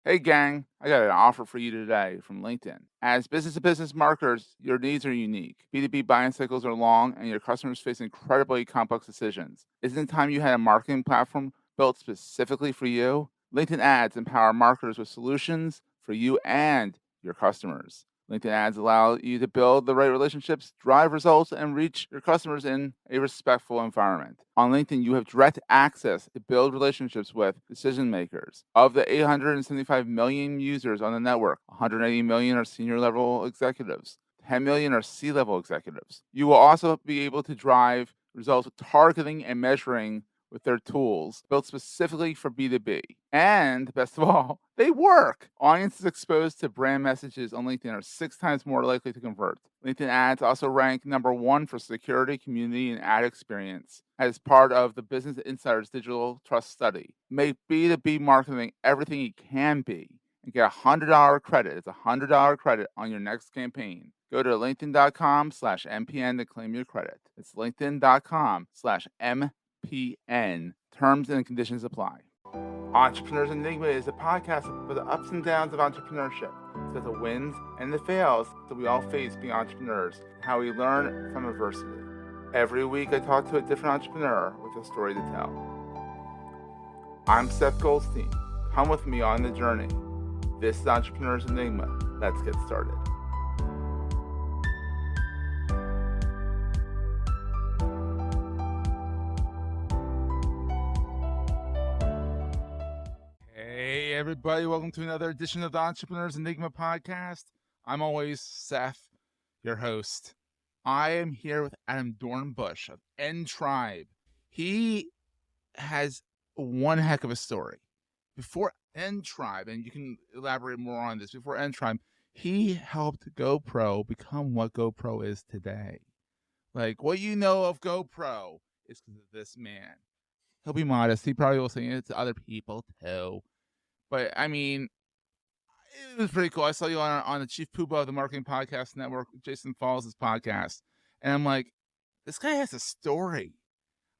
Hey gang, I got an offer for you today from LinkedIn. As business to business marketers, your needs are unique. B2B buying cycles are long and your customers face incredibly complex decisions. Isn't it time you had a marketing platform built specifically for you? LinkedIn ads empower marketers with solutions for you and your customers. LinkedIn ads allow you to build the right relationships, drive results, and reach your customers in a respectful environment. On LinkedIn, you have direct access to build relationships with decision makers. Of the 875 million users on the network, 180 million are senior level executives. 10 million are C-level executives. You will also be able to drive results with targeting and measuring with their tools built specifically for B2B. And best of all, they work. Audiences exposed to brand messages on LinkedIn are 6 times more likely to convert. LinkedIn ads also rank #1 for security, community, and ad experience as part of the Business Insider's Digital Trust Study. Make B2B marketing everything it can be and get a $100 credit. It's a $100 credit on your next campaign. Go to linkedin.com/MPN to claim your credit. It's linkedin.com/MPN. Terms and conditions apply. Entrepreneurs Enigma is a podcast for the ups and downs of entrepreneurship. It's about the wins and the fails that we all face being entrepreneurs, and how we learn from adversity. Every week I talk to a different entrepreneur with a story to tell. I'm Seth Goldstein. Come with me on the journey. This is Entrepreneurs Enigma. Let's get started. Hey, everybody. Welcome to another edition of the Entrepreneurs Enigma podcast. I'm always Seth, your host. I am here with Adam Dornbusch of EnTribe. He has one heck of a story. Before EnTribe, and you can elaborate more on this, before EnTribe, he helped GoPro become what GoPro is today. Like, what you know of GoPro is because of this man. He'll be modest. He probably will say it to other people too. But I mean, it was pretty cool. I saw you on the Chief Poobah of the Marketing Podcast Network, Jason Falls' podcast. And I'm like, this guy has a story.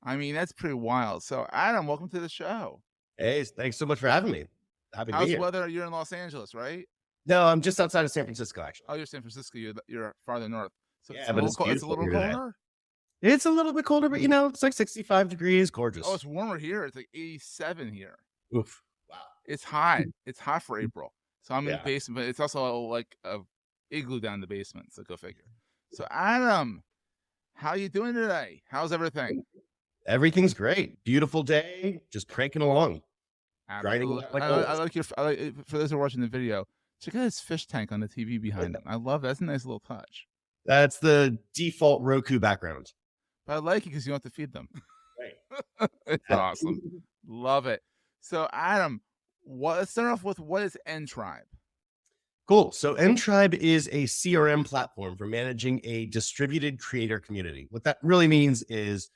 I mean, that's pretty wild. So, Adam, welcome to the show. Hey, thanks so much for having me. Happy to be How's the here. weather? You're in Los Angeles, right? No, I'm just outside of San Francisco, actually. Oh, you're San Francisco. You're farther north. So Yeah, but it's it's a beautiful little here today. colder? It's a little bit colder, but it's like 65 degrees, gorgeous. Oh, it's warmer here. It's like 87 here. Oof. Wow. It's hot. It's hot for April. So I'm in the Yeah. basement, but it's also like a igloo down in the basement. So go figure. So Adam, how you doing today? How's everything? Everything's great. Beautiful day, just cranking along. Grinding Absolutely. like I like your. For those who are watching the video, check out his fish tank on the TV behind him. I love that. That's a nice little touch. That's the default Roku background. But I like it because you don't have to feed them. Right. It's awesome. Love it. So Adam, let's start off with what is EnTribe? Cool. So EnTribe is a CRM platform for managing a distributed creator community. What that really means is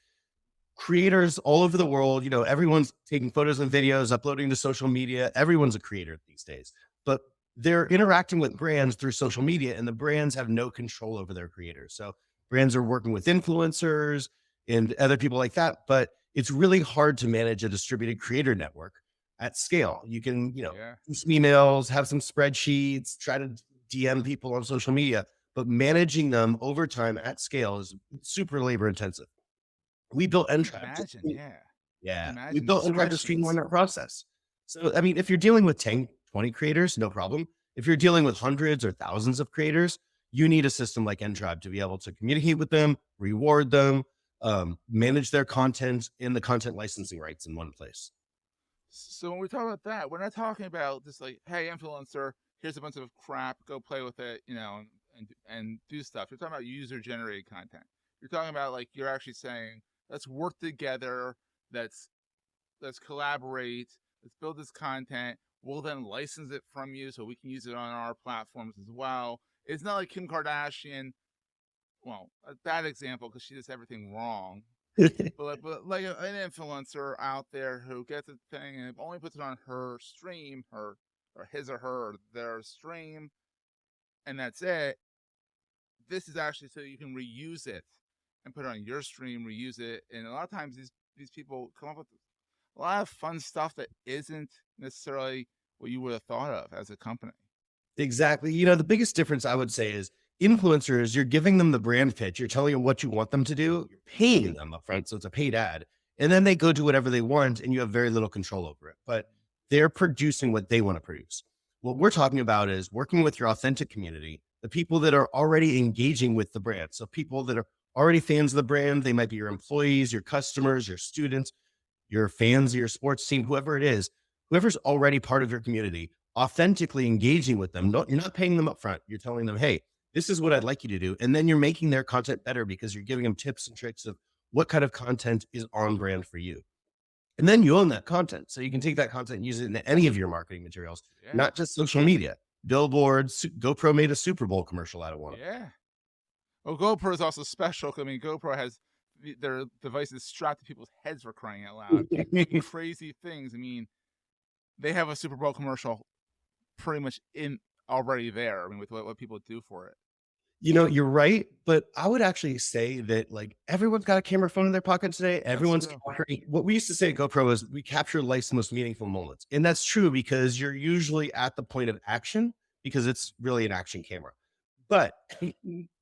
creators all over the world, everyone's taking photos and videos, uploading to social media. Everyone's a creator these days, but they're interacting with brands through social media, and the brands have no control over their creators. So brands are working with influencers and other people like that, but it's really hard to manage a distributed creator network at scale. You can, do some emails, have some spreadsheets, try to DM people on social media, but managing them over time at scale is super labor intensive. We built EnTribe. We built EnTribe to streamline that process. So, I mean, if you're dealing with 10, 20 creators, no problem. If you're dealing with hundreds or thousands of creators, you need a system like EnTribe to be able to communicate with them, reward them, manage their content in the content licensing rights in one place. So when we talk about that, we're not talking about just like, hey, influencer, here's a bunch of crap, go play with it, and do stuff. You're talking about user-generated content. You're talking about like you're actually saying, let's work together, let's collaborate, let's build this content. We'll then license it from you so we can use it on our platforms as well. It's not like Kim Kardashian. Well, a bad example because she does everything wrong. but like an influencer out there who gets a thing and only puts it on her stream, or his or her or their stream, and that's it. This is actually so you can reuse it and put it on your stream, reuse it. And a lot of times these people come up with a lot of fun stuff that isn't necessarily what you would have thought of as a company. Exactly. The biggest difference I would say is influencers, you're giving them the brand pitch. You're telling them what you want them to do. You're paying them upfront. So it's a paid ad. And then they go do whatever they want and you have very little control over it. But they're producing what they want to produce. What we're talking about is working with your authentic community, the people that are already engaging with the brand. So people that are already fans of the brand, they might be your employees, your customers, your students, your fans of your sports team, whoever it is, whoever's already part of your community, authentically engaging with them. You're not paying them up front. You're telling them, hey, this is what I'd like you to do. And then you're making their content better because you're giving them tips and tricks of what kind of content is on brand for you. And then you own that content. So you can take that content and use it in any of your marketing materials, not just social media. Billboards, GoPro made a Super Bowl commercial out of one. Yeah. Well, GoPro is also special. I mean, GoPro has their devices strapped to people's heads for crying out loud. Crazy things. I mean, they have a Super Bowl commercial pretty much already there. I mean, with what people do for it. You're right, but I would actually say that like everyone's got a camera phone in their pocket today. Everyone's capturing. What we used to say at GoPro is we capture life's most meaningful moments. And that's true because you're usually at the point of action because it's really an action camera. But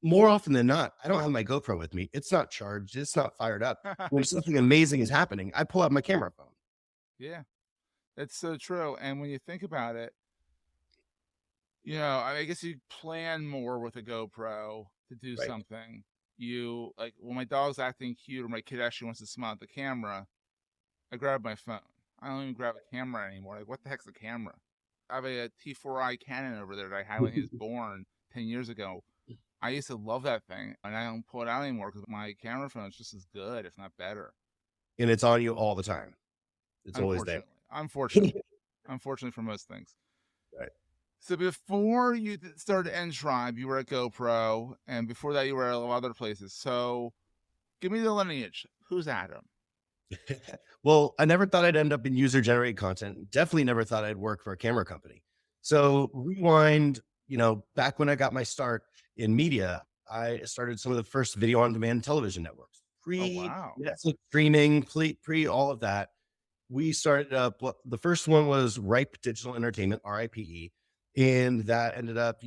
more often than not, I don't have my GoPro with me. It's not charged. It's not fired up. When something amazing is happening, I pull out my camera phone. Yeah, that's so true. And when you think about it, I guess you plan more with a GoPro to do something. You like when my dog's acting cute or my kid actually wants to smile at the camera, I grab my phone. I don't even grab a camera anymore. Like, what the heck's a camera? I have a T4i Canon over there that I had when he was born 10 years ago. I used to love that thing, and I don't pull it out anymore because my camera phone is just as good, if not better. And it's on you all the time. It's always there. Unfortunately for most things. Right. So before you started EnTribe, you were at GoPro, and before that, you were at a lot of other places. So give me the lineage. Who's Adam? Well, I never thought I'd end up in user-generated content. Definitely never thought I'd work for a camera company. So rewind, back when I got my start in media, I started some of the first video-on-demand television networks. Netflix streaming, pre all of that. We started up, the first one was Ripe Digital Entertainment, RIPE. And that ended up,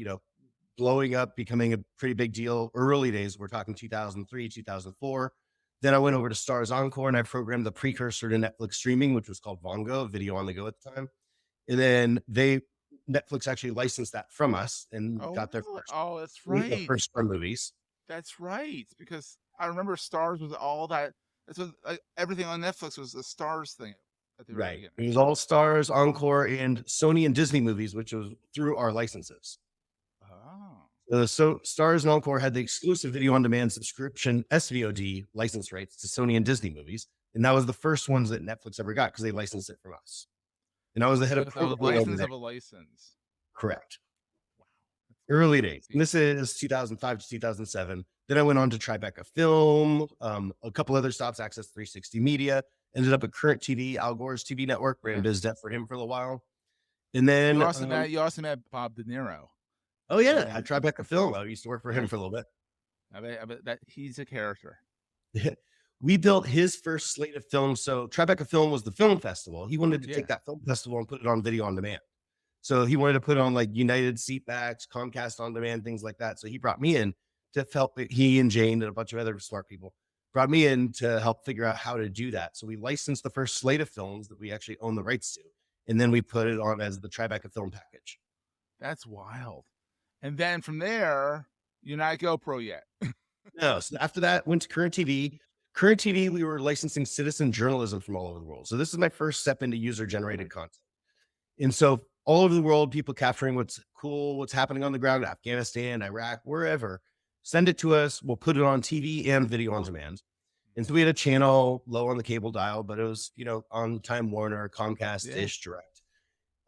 blowing up, becoming a pretty big deal. Early days, we're talking 2003, 2004. Then I went over to Starz Encore and I programmed the precursor to Netflix streaming, which was called Vongo, video on the go at the time. And then Netflix actually licensed that from us and got their first. Oh, that's right. First movies. That's right. Because I remember Starz was all that. That's what, everything on Netflix was a Starz thing. Right. It was all Starz, Encore, and Sony and Disney movies, which was through our licenses. So Starz and Encore had the exclusive video on demand subscription SVOD license rights to Sony and Disney movies. And that was the first ones that Netflix ever got because they licensed it from us. And I was the head of a license of a license. Correct. Wow. Early days. And this is 2005 to 2007. Then I went on to Tribeca Film, a couple other stops, Access 360 Media. Ended up at Current TV, Al Gore's TV network, ran biz dev for him for a little while. And then you also met Bob DeNiro. Oh yeah, I Tribeca Film. I used to work for him for a little bit. I bet that he's a character. We built his first slate of films. So Tribeca Film was the film festival. He wanted to take that film festival and put it on video on demand. So he wanted to put on like United Seatbacks, Comcast on demand, things like that. So he brought me in to help. He and Jane and a bunch of other smart people brought me in to help figure out how to do that. So we licensed the first slate of films that we actually own the rights to. And then we put it on as the Tribeca Film package. That's wild. And then from there, you're not GoPro yet. No. So after that, went to Current TV. Current TV, we were licensing citizen journalism from all over the world. So this is my first step into user-generated content. And so all over the world, people capturing what's cool, what's happening on the ground, Afghanistan, Iraq, wherever. Send it to us. We'll put it on TV and video on demand. And so we had a channel low on the cable dial, but it was, on Time Warner, Comcast, Dish, Direct.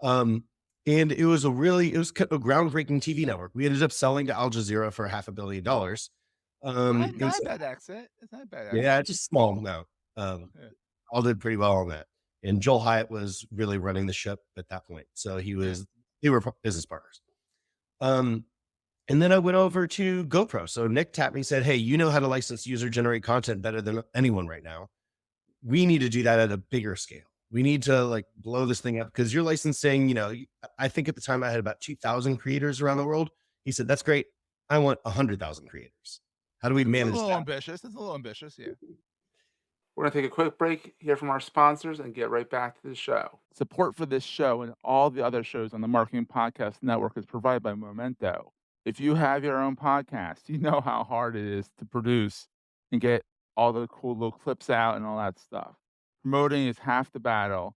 And it was a groundbreaking TV network. We ended up selling to Al Jazeera for $500 million. Not a bad exit. It's not a bad exit. Yeah, just small now. All did pretty well on that. And Joel Hyatt was really running the ship at that point. So they were business partners. And then I went over to GoPro. So Nick tapped me and said, hey, you know how to license user-generated content better than anyone right now. We need to do that at a bigger scale. We need to like blow this thing up because you're licensing, I think at the time I had about 2,000 creators around the world. He said, that's great. I want 100,000 creators. How do we It's a manage little that? ambitious. It's a little ambitious, yeah. We're going to take a quick break, hear from our sponsors, and get right back to the show. Support for this show and all the other shows on the Marketing Podcast Network is provided by Memento. If you have your own podcast, you know how hard it is to produce and get all the cool little clips out and all that stuff. Promoting is half the battle.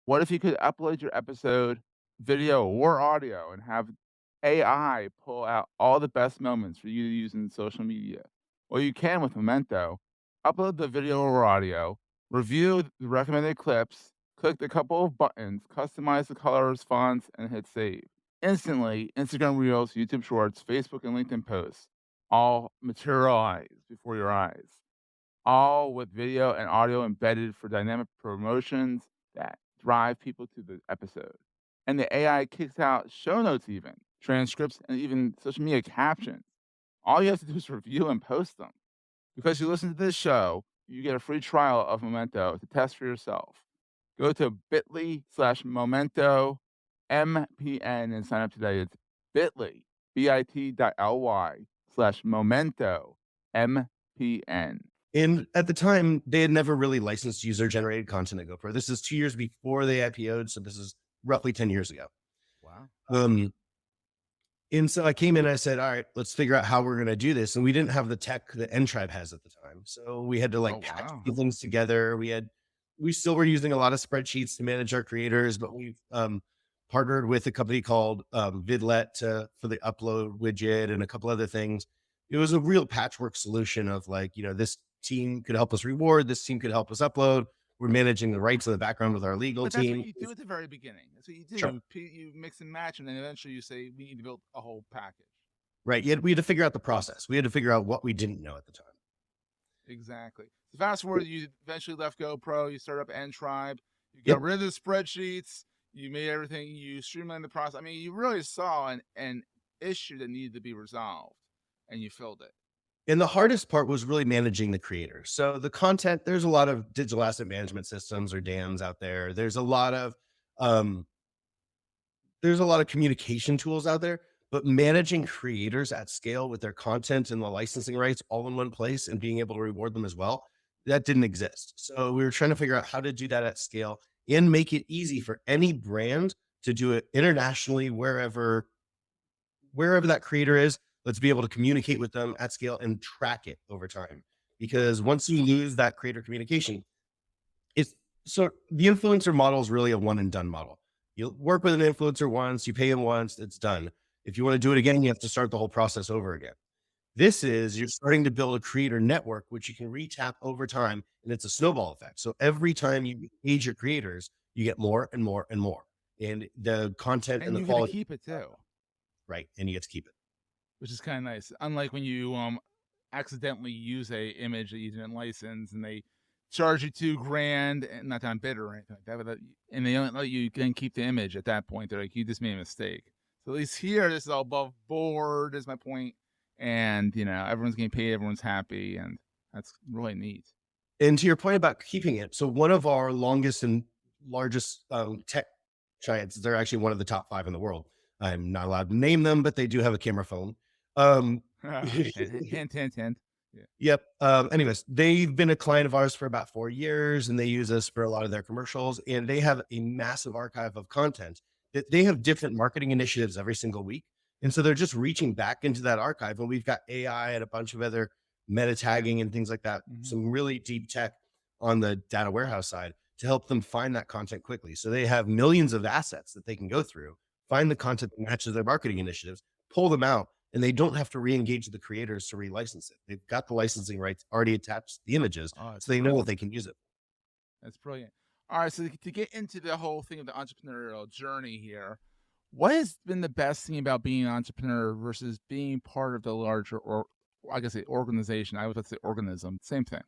What if you could upload your episode, video or audio, and have AI pull out all the best moments for you to use in social media? Well, you can with Memento. Upload the video or audio, review the recommended clips, click the couple of buttons, customize the colors, fonts, and hit save. Instantly, Instagram Reels, YouTube Shorts, Facebook, and LinkedIn posts all materialize before your eyes, all with video and audio embedded for dynamic promotions that drive people to the episode. And the AI kicks out show notes, even transcripts, and even social media captions. All you have to do is review and post them. Because you listen to this show, you get a free trial of Memento to test for yourself. Go to bit.ly/Memento MPN and sign up today. It's bit.ly, bit.ly/Memento MPN. And at the time, they had never really licensed user-generated content at GoPro. This is 2 years before they IPO'd, so this is roughly 10 years ago. Wow. And so I came in and I said, all right, let's figure out how we're going to do this. And we didn't have the tech that EnTribe has at the time. So we had to patch things together. We still were using a lot of spreadsheets to manage our creators, but we've partnered with a company called Vidlet for the upload widget and a couple other things. It was a real patchwork solution of this team could help us reward, this team could help us upload. We're managing the rights in the background with our legal But that's team. what you do at the very beginning. That's what you do. Sure. You mix and match, and then eventually you say, we need to build a whole package. Right. We had to figure out the process. We had to figure out what we didn't know at the time. Exactly. So fast forward, you eventually left GoPro, you started up EnTribe, you got rid of the spreadsheets, you made everything, you streamlined the process. I mean, you really saw an issue that needed to be resolved, and you filled it. And the hardest part was really managing the creators. So the content, there's a lot of digital asset management systems or DAMs out there. There's a lot of communication tools out there, but managing creators at scale with their content and the licensing rights all in one place and being able to reward them as well, that didn't exist. So we were trying to figure out how to do that at scale and make it easy for any brand to do it internationally, wherever that creator is. Let's be able to communicate with them at scale and track it over time. Because once you lose that creator communication, so the influencer model is really a one and done model. You work with an influencer once, you pay him once, it's done. If you want to do it again, you have to start the whole process over again. This is, you're starting to build a creator network, which you can retap over time, and it's a snowball effect. So every time you engage your creators, you get more and more and more. And the content and the quality. And you get to keep it too. Right, and you get to keep it. Which is kind of nice. Unlike when you accidentally use a image that you didn't license and they charge you $2,000, and not that I'm bitter or anything like that, but and they don't let you then keep the image at that point. They're like, you just made a mistake. So at least here, this is all above board, is my point. And, everyone's getting paid, everyone's happy, and that's really neat. And to your point about keeping it, so one of our longest and largest tech giants, they're actually one of the top 5 in the world. I'm not allowed to name them, but they do have a camera phone. Hint. Yeah. Yep. Anyways, they've been a client of ours for about 4 years, and they use us for a lot of their commercials, and they have a massive archive of content that they have different marketing initiatives every single week. And so they're just reaching back into that archive, and we've got AI and a bunch of other meta tagging and things like that. Mm-hmm. Some really deep tech on the data warehouse side to help them find that content quickly. So they have millions of assets that they can go through, find the content that matches their marketing initiatives, pull them out, and they don't have to re-engage the creators to relicense it. They've got the licensing rights already attached to the images, so they know that they can use it. That's brilliant. All right, so to get into the whole thing of the entrepreneurial journey here, what has been the best thing about being an entrepreneur versus being part of the larger, or I guess, the organization? I would say organism, same thing.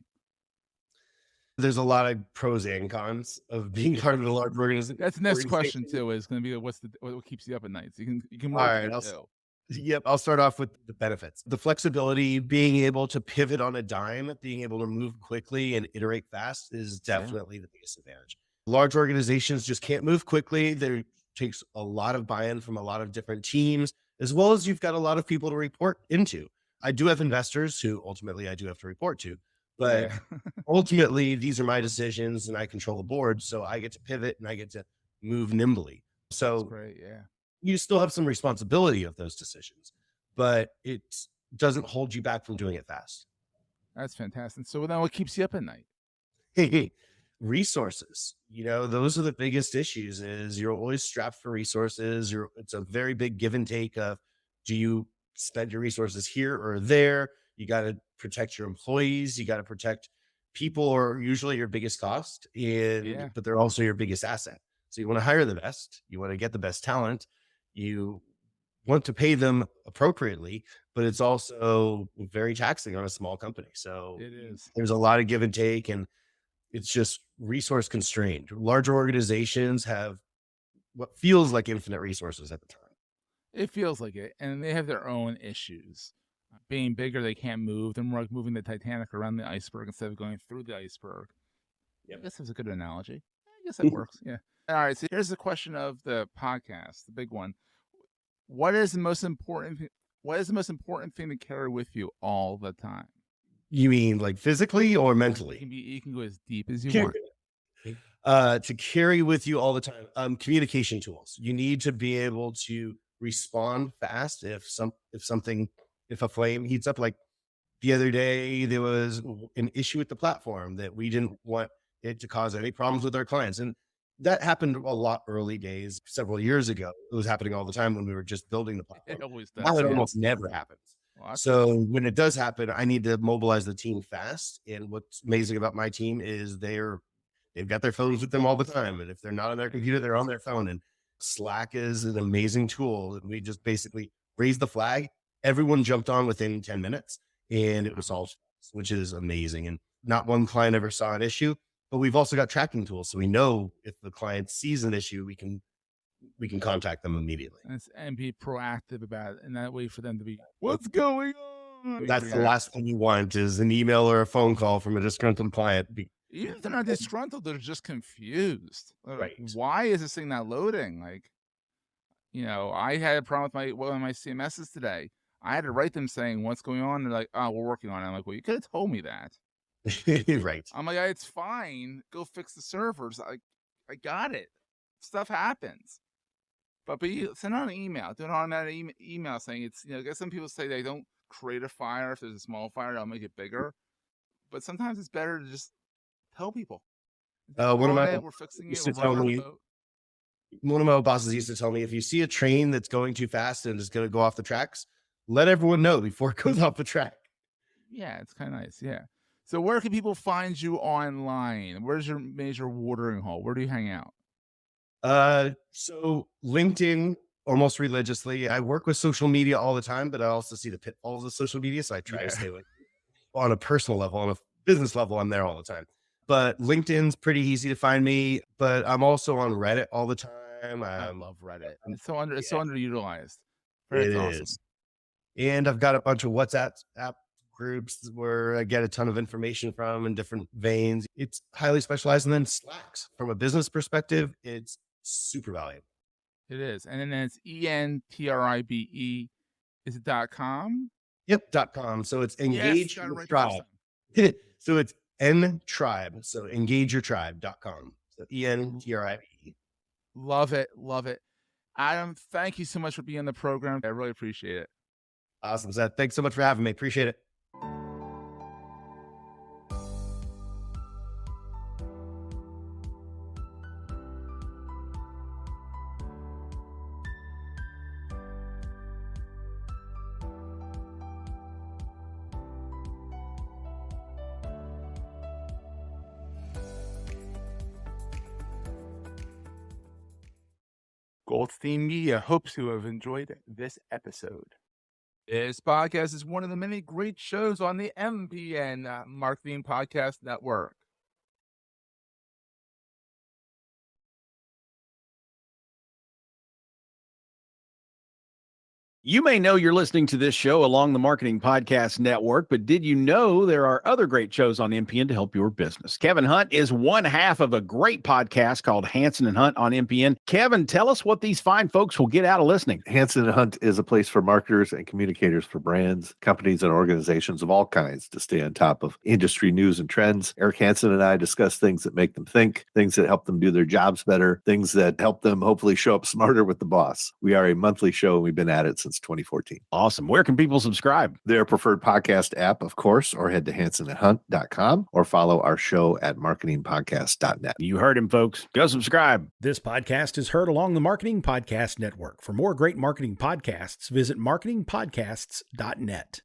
There's a lot of pros and cons of being part of a large organization. That's the next question too. Is going to be what keeps you up at night? So you can work. All right, Yep, I'll start off with the benefits. The flexibility, being able to pivot on a dime, being able to move quickly and iterate fast is definitely the biggest advantage. Large organizations just can't move quickly. There takes a lot of buy-in from a lot of different teams, as well as you've got a lot of people to report into. I do have investors who ultimately I do have to report to, but Yeah. ultimately these are my decisions and I control the board. So I get to pivot and I get to move nimbly. That's So great. Yeah. you still have some responsibility of those decisions, but it doesn't hold you back from doing it fast. That's fantastic. So then what keeps you up at night? Hey, resources, those are the biggest issues is you're always strapped for resources. It's a very big give and take of, do you spend your resources here or there? You got to protect your employees. You got to protect people are usually your biggest cost Yeah. but they're also your biggest asset. So you want to hire the best, you want to get the best talent, you want to pay them appropriately, but it's also very taxing on a small company. So It is. there's a lot of give and take, and it's just resource constrained. Larger organizations have what feels like infinite resources at the time. It feels like it. And they have their own issues. Being bigger, they can't move. They're more like moving the Titanic around the iceberg instead of going through the iceberg. Yep. I guess that's a good analogy. I guess that works. Yeah. All right. So here's the question of the podcast, the big one. What is the most important thing to carry with you all the time? You mean like physically or mentally? You can go as deep as you want. To carry with you all the time. Communication tools. You need to be able to respond fast if a flame heats up. Like the other day, there was an issue with the platform that we didn't want it to cause any problems with our clients. And that happened a lot early days, several years ago. It was happening all the time when we were just building the platform. It always Now does. it Yeah. almost never happens. Well, that's So when it does happen, I need to mobilize the team fast. And what's amazing about my team is they've got their phones with them all the time. And if they're not on their computer, they're on their phone. And Slack is an amazing tool. And we just basically raised the flag. Everyone jumped on within 10 minutes and it was solved, which is amazing. And not one client ever saw an issue, but we've also got tracking tools. So we know if the client sees an issue, we can contact them immediately. and be proactive about it. And that way for them to be, what's going on? That's the last thing you want is an email or a phone call from a disgruntled client. Even if they're not disgruntled, they're just confused. Like, Right. why is this thing not loading? Like, I had a problem with one of my CMSs today. I had to write them saying what's going on. They're like, oh, we're working on it. I'm like, well, you could have told me that. Right. I'm like, it's fine. Go fix the servers. I got it. Stuff happens. But you send out an email. Do an automatic email saying it's, I guess some people say they don't create a fire. If there's a small fire, they'll make it bigger. But sometimes it's better to just tell people. We're fixing it. One of my bosses used to tell me, if you see a train that's going too fast and is going to go off the tracks, let everyone know before it goes off the track. Yeah, it's kind of nice. Yeah. So where can people find you online? Where's your major watering hole? Where do you hang out? So LinkedIn almost religiously. I work with social media all the time, but I also see the pitfalls of social media. So I try to stay on a personal level, on a business level. I'm there all the time, but LinkedIn's pretty easy to find me, but I'm also on Reddit all the time. I love Reddit. It's so underutilized. It awesome. is. And I've got a bunch of WhatsApp app groups where I get a ton of information from in different veins. It's highly specialized. And then Slacks, from a business perspective, it's super valuable. It is. And then it's EnTribe. Is it .com? Yep, .com. So it's engage your tribe. So it's EnTribe. So engageyourtribe.com. So EnTribe. Love it. Love it. Adam, thank you so much for being on the program. I really appreciate it. Awesome, Seth. Thanks so much for having me. Appreciate it. Goldstein Media hopes to have enjoyed this episode. This podcast is one of the many great shows on the MPN Marketing Podcast Network. You may know you're listening to this show along the Marketing Podcast Network, but did you know there are other great shows on MPN to help your business? Kevin Hunt is one half of a great podcast called Hansen and Hunt on MPN. Kevin, tell us what these fine folks will get out of listening. Hansen and Hunt is a place for marketers and communicators for brands, companies, and organizations of all kinds to stay on top of industry news and trends. Eric Hansen and I discuss things that make them think, things that help them do their jobs better, things that help them hopefully show up smarter with the boss. We are a monthly show, and we've been at it since 2014. Awesome. Where can people subscribe? Their preferred podcast app, of course, or head to hansenandhunt.com or follow our show at marketingpodcast.net. You heard him, folks. Go subscribe. This podcast is heard along the Marketing Podcast Network. For more great marketing podcasts, visit marketingpodcasts.net.